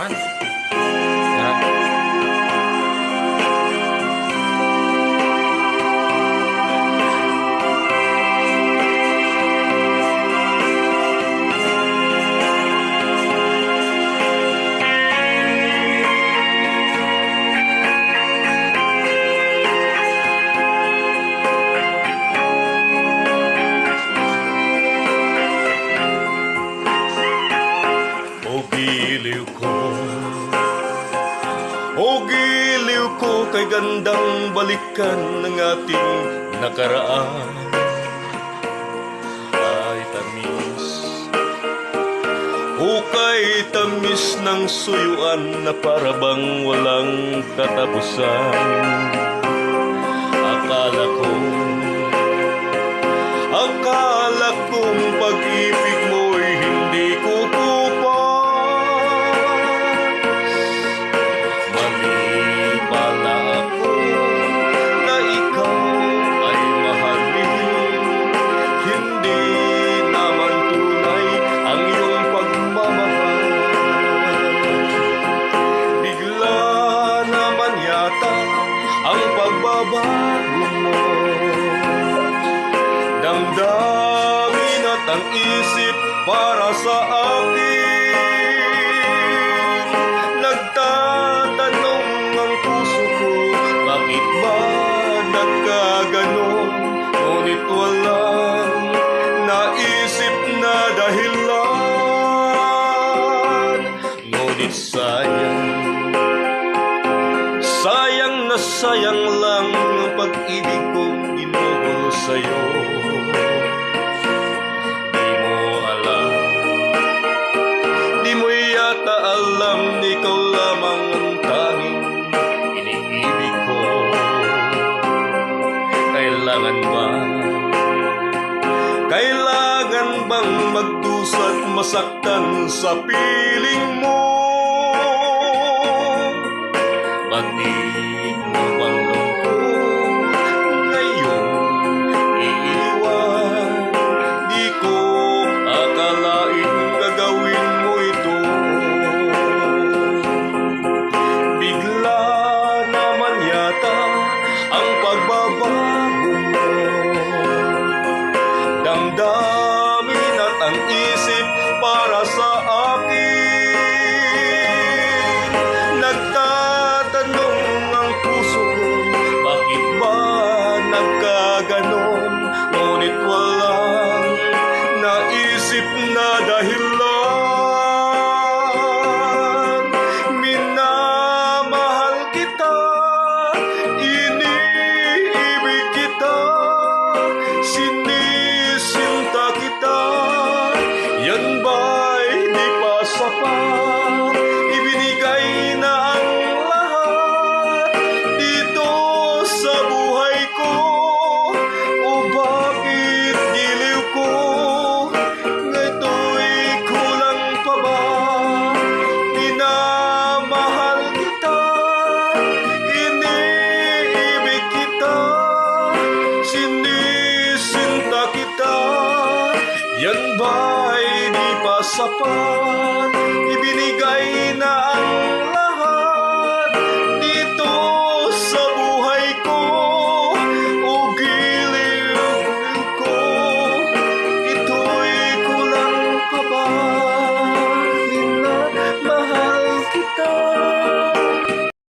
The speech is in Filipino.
Man. Tara. O giliw ko kay gandang balikan ng ating nakaraan. Ay tamis, o kay tamis ng suyuan na parabang walang katapusan. Akala kong pag-ibig mo'y hindi kukupas. Mali pala ako na ikaw ay mahalin. Hindi naman tunay ang iyong pagmamahal. Bigla naman yata ang pagbabago mo. Damdamin at ang isip para sa akin. Nagtatanong ang puso ko, bakit ba nagkaganon? Ngunit walang naisip na dahilan. Ngunit sayang na sayang lang ang pag-ibig kong ginugol sa'yo. Di mo yata alam, ikaw lamang ang tanging iniibig ko. Kailangan bang magdusa't masaktan sa piling mo? Batik mo bang lungkot ngayong iiwan? Di ko akalain gagawin mo ito. Bigla naman yata ang pagbabago mo. Damdamin at ang isip para sa akin. Nagtatanong ang puso ko, bakit ba nagkaganon? Ngunit walang naisip na dahilan. Minamahal kita, iniibig kita, sinisinta kita. Yan ba'y di pa sapat? Ibinigay na ang lahat dito sa buhay ko. O bakit giliw ko? Ngayto'y kulang pa ba? Minamahal kita, iniibig kita, sinisinta kita. Yan ba'y di pa sapat?